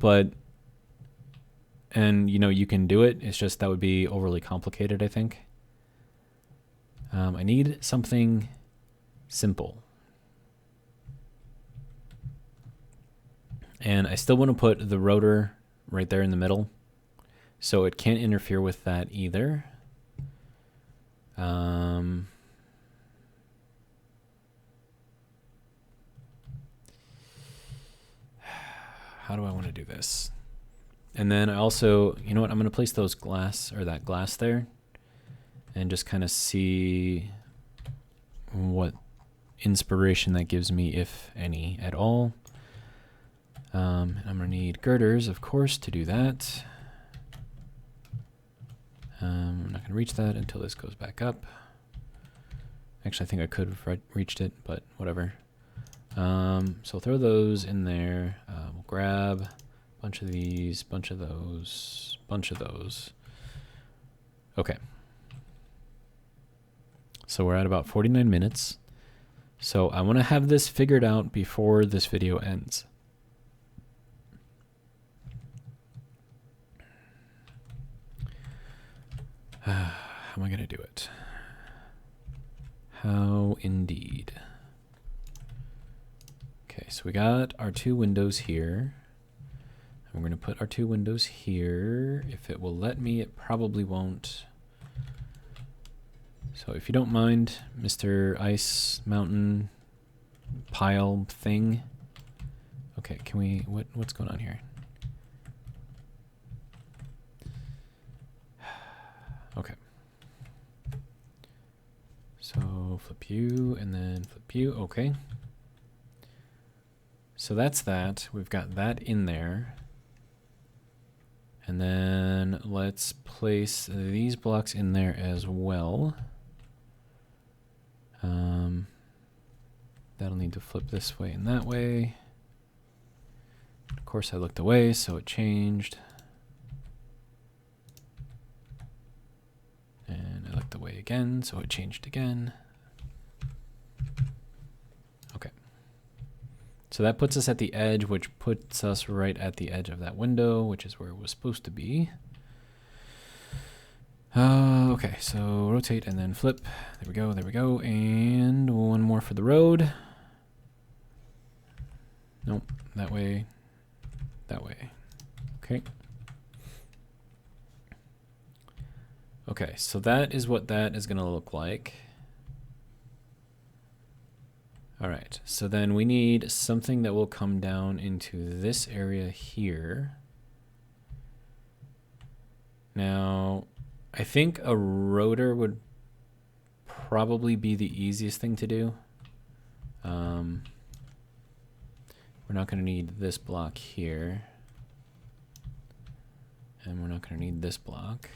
and you know, you can do it. It's just that would be overly complicated, I think. I need something simple. And I still want to put the rotor right there in the middle, so it can't interfere with that either. How do I want to do this? And then I also, you know what, I'm going to place those glass, or that glass there, and just kind of see what inspiration that gives me, if any at all. And I'm going to need girders, of course, to do that. I'm not going to reach that until this goes back up. Actually, I think I could have reached it, but whatever. So throw those in there. We'll grab a bunch of these, bunch of those, bunch of those. Okay. So we're at about 49 minutes. So I want to have this figured out before this video ends. How am I going to do it? How indeed. Okay, so we got our two windows here. And we're going to put our two windows here. If it will let me, it probably won't. So if you don't mind, Mr. Ice Mountain Pile thing. Okay, can we, what's going on here? Okay. So flip you and then flip you, okay. So that's that. We've got that in there. And then let's place these blocks in there as well. That'll need to flip this way and that way. Of course I looked away, so it changed. And I looked away again, so it changed again. Okay. So that puts us at the edge, which puts us right at the edge of that window, which is where it was supposed to be. Okay, so rotate and then flip. There we go, there we go. And one more for the road. Nope, that way, that way. Okay. Okay, so that is what that is going to look like. All right, so then we need something that will come down into this area here. Now, I think a rotor would probably be the easiest thing to do. We're not going to need this block here. And we're not going to need this block.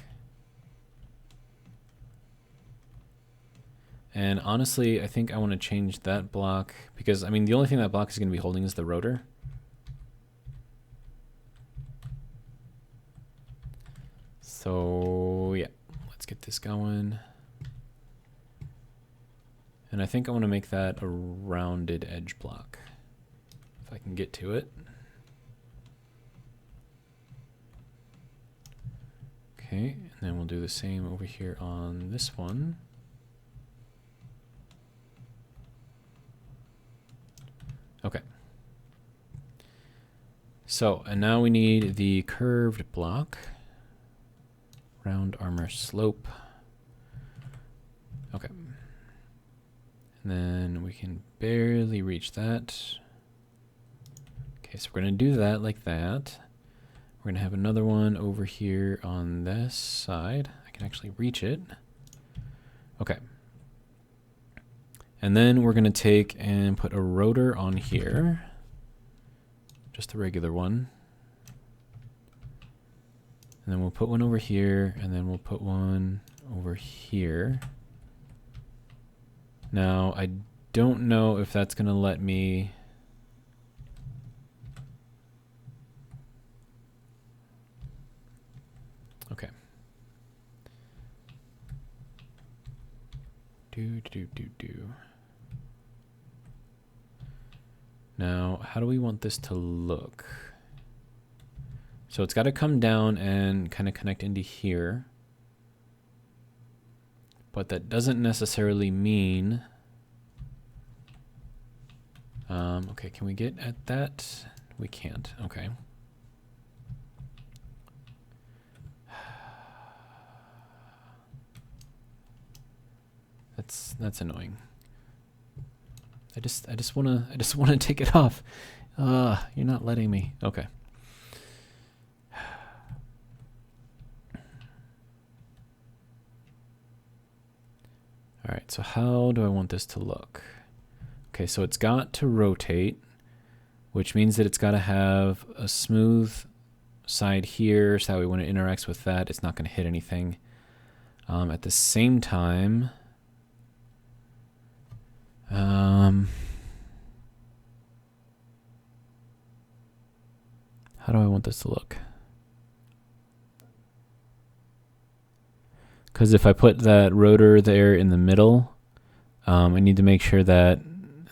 And honestly, I think I want to change that block because, I mean, the only thing that block is going to be holding is the rotor. So, yeah, let's get this going. And I think I want to make that a rounded edge block, if I can get to it. Okay, and then we'll do the same over here on this one. Okay. So, and now we need the curved block. Round armor slope. Okay. And then we can barely reach that. Okay, so we're going to do that like that. We're going to have another one over here on this side. I can actually reach it. Okay. And then we're going to take and put a rotor on here. Just a regular one. And then we'll put one over here, and then we'll put one over here. Now, I don't know if that's going to let me... Okay. Do. Now, how do we want this to look? So it's got to come down and kind of connect into here. But that doesn't necessarily mean... okay, can we get at that? We can't. Okay. That's annoying. I just wanna take it off. You're not letting me. Okay. All right, so how do I want this to look? Okay, so it's got to rotate, which means that it's got to have a smooth side here, so that way when it interacts with that, it's not going to hit anything. At the same time, how do I want this to look? Because if I put that rotor there in the middle, I need to make sure that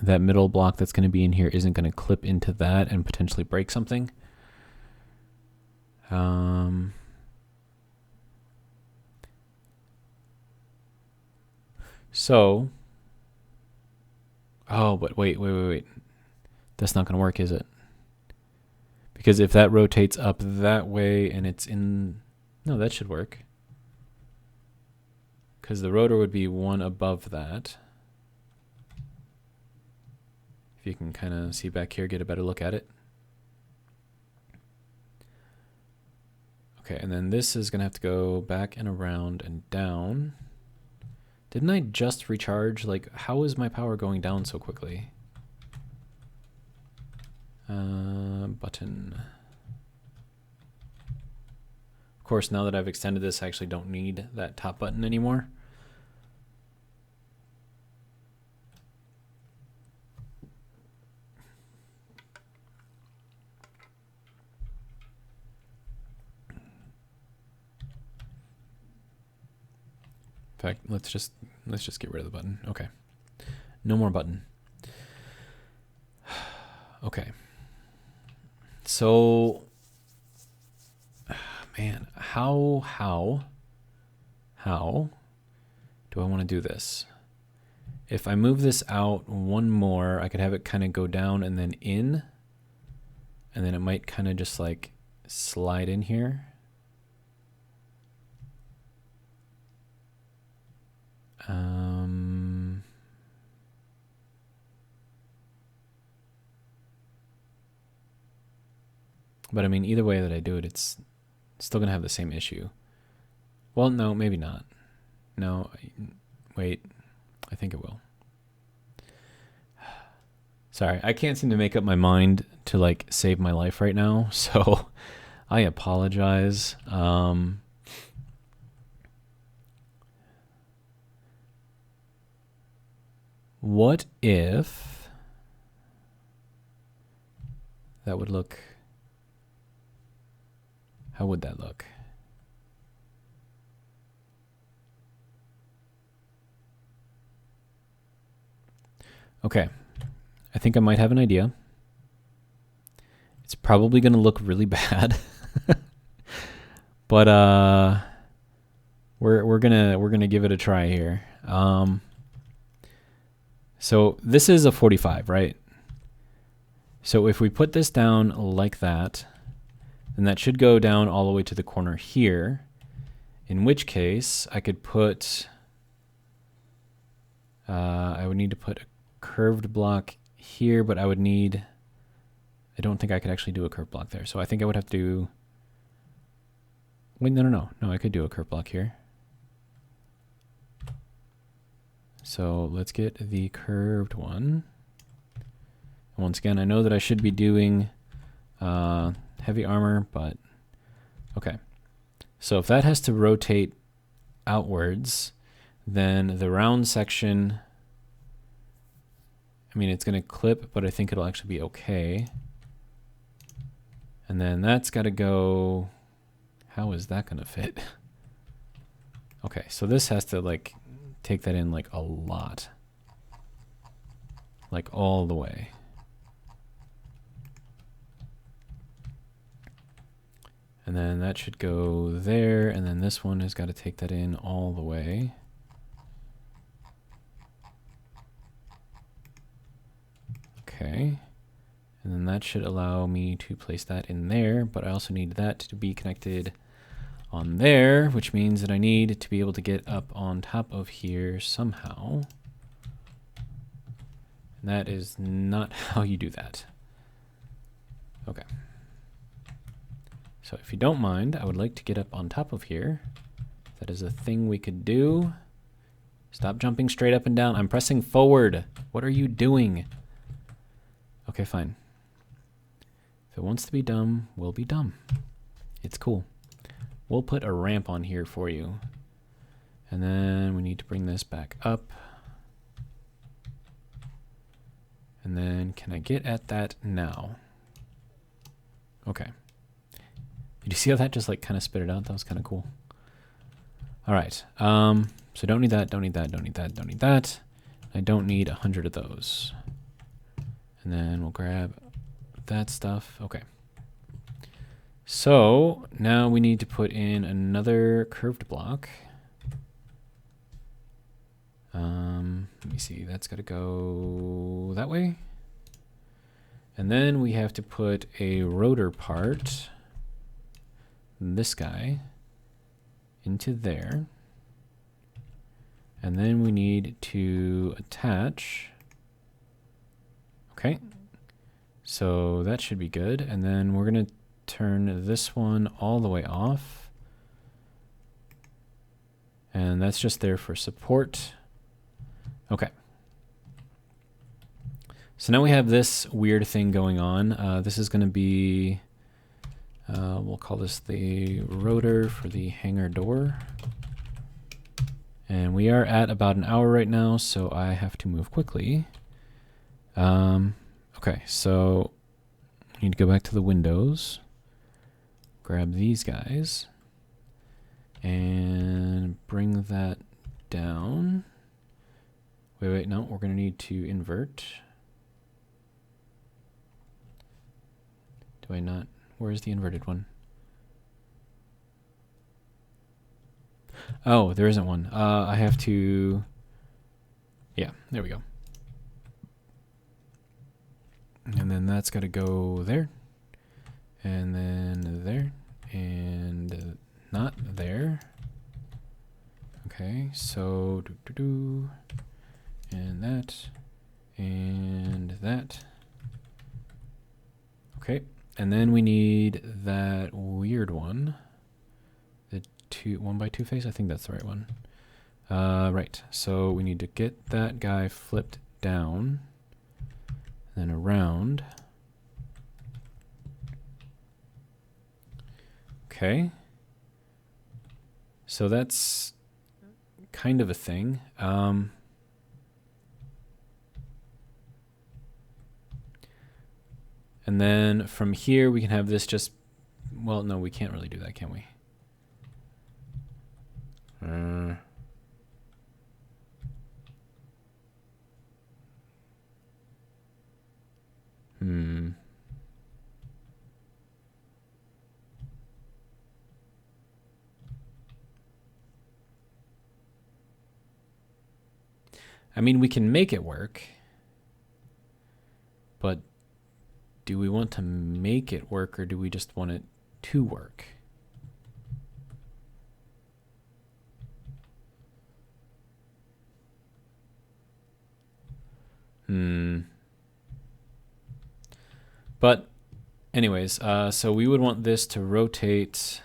that middle block that's going to be in here isn't going to clip into that and potentially break something. So, oh, but wait. That's not going to work, is it? Because if that rotates up that way and it's in... No, that should work. Because the rotor would be one above that. If you can kind of see back here, get a better look at it. Okay, and then this is going to have to go back and around and down. Didn't I just recharge? Like, how is my power going down so quickly? Button. Of course, now that I've extended this, I actually don't need that top button anymore. fact, let's just get rid of the button. Okay. No more button. Okay. So, man, how do I want to do this? If I move this out one more, I could have it kind of go down and then in, and then it might kind of just like slide in here. But I mean, either way that I do it, it's still gonna have the same issue. Well, no, maybe not. No, wait, I think it will. Sorry, I can't seem to make up my mind to like save my life right now, so I apologize. What if that would look, how would that look? Okay, I think I might have an idea. It's probably going to look really bad, but we're gonna give it a try here. So this is a 45, right? So if we put this down like that, then that should go down all the way to the corner here. In which case, I could put. I would need to put a curved block here, but I would need. I don't think I could actually do a curved block there. So I think I would have to do. Wait, no, I could do a curved block here. So let's get the curved one. And once again, I know that I should be doing heavy armor, but okay. So if that has to rotate outwards, then the round section, I mean, it's going to clip, but I think it'll actually be okay. And then that's got to go, how is that going to fit? Okay, so this has to like take that in like a lot, like all the way. And then that should go there, and then this one has got to take that in all the way. Okay, and then that should allow me to place that in there, but I also need that to be connected on there, which means that I need to be able to get up on top of here somehow. And that is not how you do that. Okay. So if you don't mind, I would like to get up on top of here. That is a thing we could do. Stop jumping straight up and down. I'm pressing forward. What are you doing? Okay, fine. If it wants to be dumb, we'll be dumb. It's cool. We'll put a ramp on here for you. And then we need to bring this back up. And then can I get at that now? Okay. Did you see how that just like kind of spit it out? That was kind of cool. All right. So don't need that, don't need that, don't need that, don't need that. I don't need 100 of those. And then we'll grab that stuff. Okay. So now we need to put in another curved block. Let me see, that's got to go that way. And then we have to put a rotor part, this guy, into there. And then we need to attach. Okay. So that should be good. And then we're going to turn this one all the way off. And that's just there for support. Okay. So now we have this weird thing going on. This is going to be, we'll call this the rotor for the hangar door. And we are at about an hour right now, so I have to move quickly. Okay, so I need to go back to the windows, grab these guys, and bring that down. Wait, no, we're going to need to invert. Do I not? Where's the inverted one? Oh, there isn't one. I have to... Yeah, there we go. And then that's got to go there. And then there. And not there. Okay, so... And that. And that. Okay, and then we need that weird one. The 1x2 face? I think that's the right one. Right, so we need to get that guy flipped down. Then around. Okay. So that's kind of a thing. And then from here we can have this just, well, no, we can't really do that, can we? I mean, we can make it work, but do we want to make it work or do we just want it to work? But anyways, so we would want this to rotate.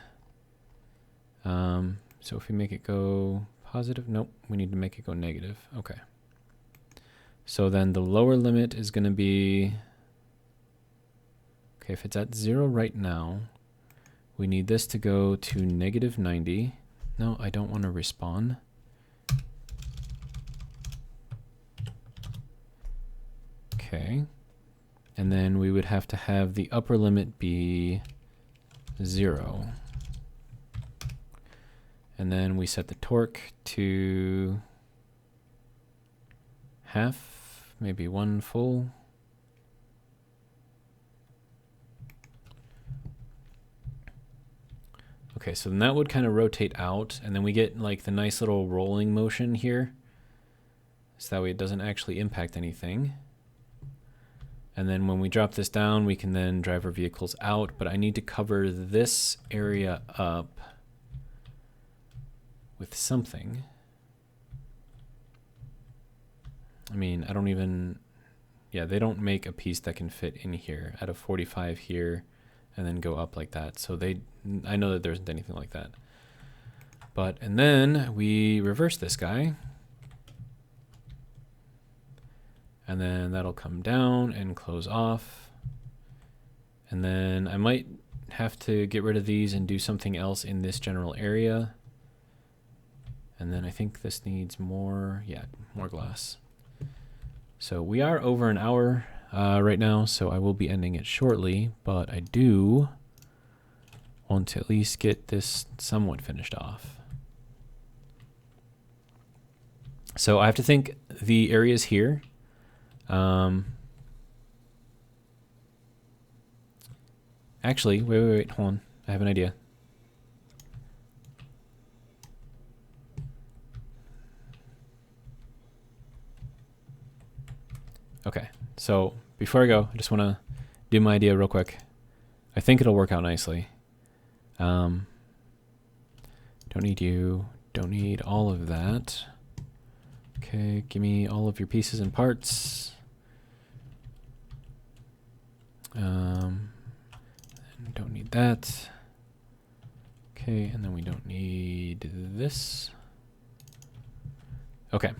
So if we make it go positive, nope, we need to make it go negative. Okay. So then the lower limit is going to be, okay, if it's at 0 right now, we need this to go to -90. No, I don't want to respawn. Okay. And then we would have to have the upper limit be 0. And then we set the torque to half, maybe 1 full. Okay, so then that would kind of rotate out, and then we get like the nice little rolling motion here. So that way it doesn't actually impact anything. And then when we drop this down, we can then drive our vehicles out, but I need to cover this area up with something. I mean, I don't even, yeah, they don't make a piece that can fit in here at a 45 here and then go up like that. So I know that there isn't anything like that. But, and then we reverse this guy. And then that'll come down and close off. And then I might have to get rid of these and do something else in this general area. And then I think this needs more, yeah, more glass. So we are over an hour right now, so I will be ending it shortly, but I do want to at least get this somewhat finished off. So I have to think the areas here. Actually, wait, hold on. I have an idea. Okay, so before I go, I just want to do my idea real quick. I think it'll work out nicely. Don't need you, don't need all of that. Okay, give me all of your pieces and parts. Don't need that. Okay, and then we don't need this. Okay.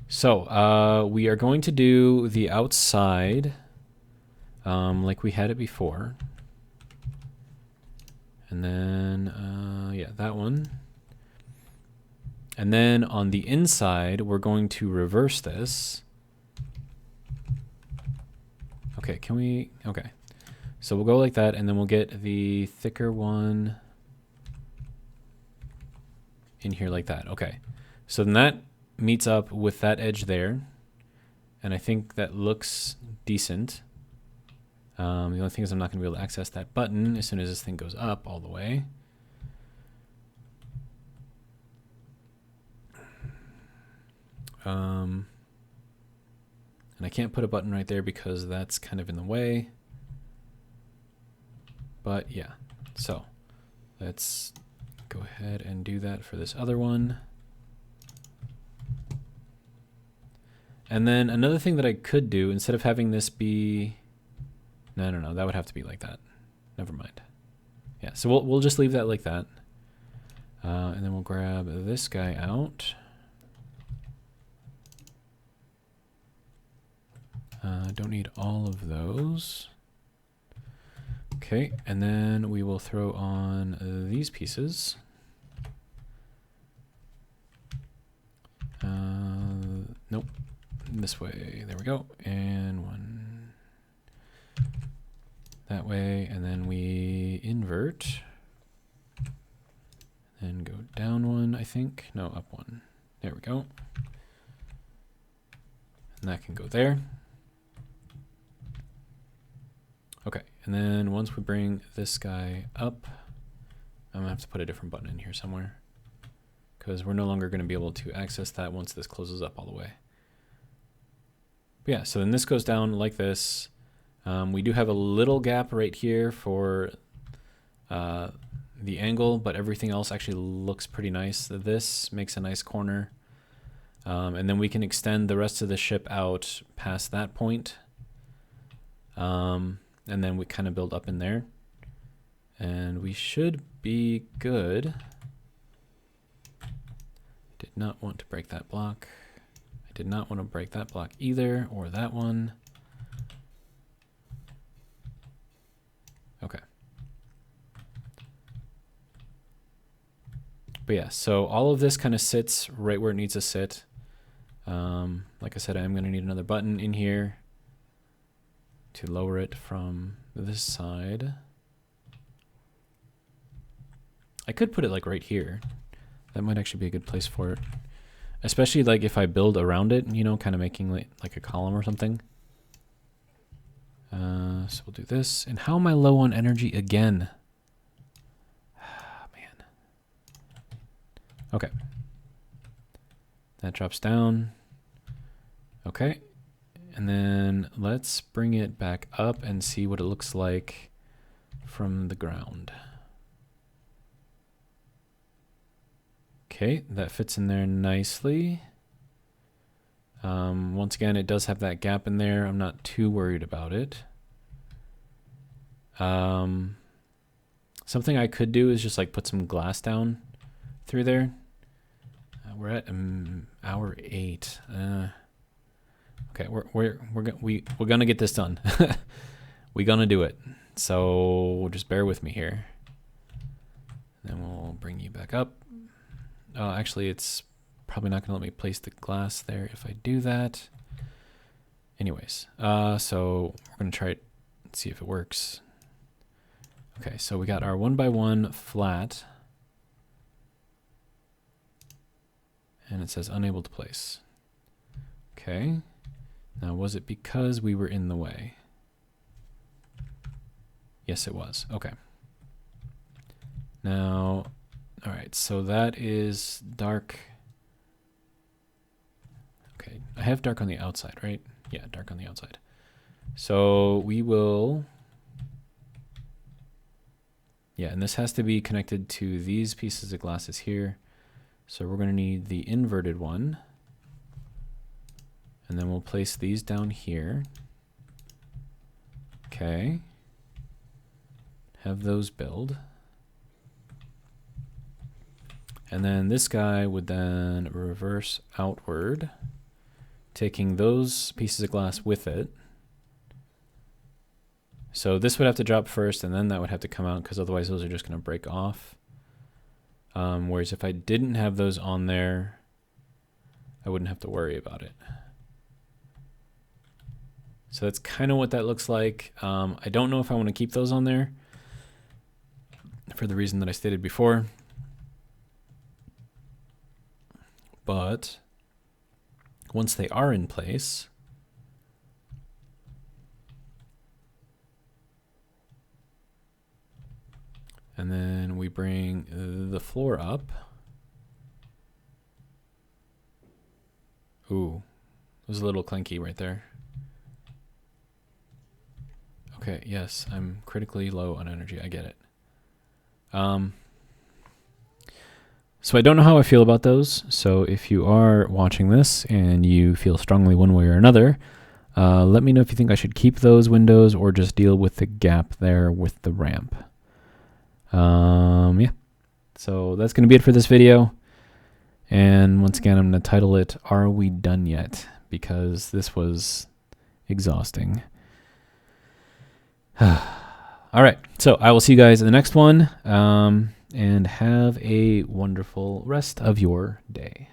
So we are going to do the outside like we had it before. And then, yeah, that one. And then on the inside, we're going to reverse this. Okay, can we? Okay. So we'll go like that, and then we'll get the thicker one in here like that. Okay, so then that meets up with that edge there, and I think that looks decent. The only thing is I'm not going to be able to access that button as soon as this thing goes up all the way. And I can't put a button right there because that's kind of in the way. But yeah, so let's go ahead and do that for this other one. And then another thing that I could do, instead of having this be, no, that would have to be like that. Never mind. Yeah, so we'll just leave that like that. And then we'll grab this guy out. Don't need all of those. Okay, and then we will throw on these pieces. Nope, this way, there we go. And one that way, and then we invert. And go down one, I think. No, up one. There we go. And that can go there. Okay, and then once we bring this guy up, I'm gonna have to put a different button in here somewhere because we're no longer gonna be able to access that once this closes up all the way. But yeah, so then this goes down like this. We do have a little gap right here for the angle, but everything else actually looks pretty nice. This makes a nice corner. And then we can extend the rest of the ship out past that point. And then we kind of build up in there. And we should be good. Did not want to break that block. I did not want to break that block either, or that one. Okay. But yeah, so all of this kind of sits right where it needs to sit. Like I said, I'm going to need another button in here to lower it from this side. I could put it like right here. That might actually be a good place for it. Especially like if I build around it, you know, kind of making like a column or something. So we'll do this. And how am I low on energy again? Man. Okay. That drops down. Okay. And then let's bring it back up and see what it looks like from the ground. Okay, that fits in there nicely. Once again, it does have that gap in there. I'm not too worried about it. Something I could do is just like put some glass down through there. We're at hour 8. Okay, we're gonna get this done. We're gonna do it. So just bear with me here. Then we'll bring you back up. Actually, it's probably not gonna let me place the glass there if I do that. Anyways, so we're gonna try it and see if it works. Okay, so we got our 1x1 flat. And it says unable to place. Okay. Now, was it because we were in the way? Yes, it was. Okay. Now, all right, so that is dark. Okay, I have dark on the outside, right? Yeah, dark on the outside. So we will... Yeah, and this has to be connected to these pieces of glasses here. So we're going to need the inverted one. And then we'll place these down here. Okay. Have those build. And then this guy would then reverse outward, taking those pieces of glass with it. So this would have to drop first, and then that would have to come out, because otherwise those are just going to break off. Whereas if I didn't have those on there, I wouldn't have to worry about it. So that's kind of what that looks like. I don't know if I want to keep those on there for the reason that I stated before. But once they are in place, and then we bring the floor up. Ooh, it was a little clanky right there. Okay, yes, I'm critically low on energy. I get it. So I don't know how I feel about those. So if you are watching this and you feel strongly one way or another, let me know if you think I should keep those windows or just deal with the gap there with the ramp. Yeah. So that's going to be it for this video. And once again, I'm going to title it, Are We Done Yet? Because this was exhausting. All right. So I will see you guys in the next one. And have a wonderful rest of your day.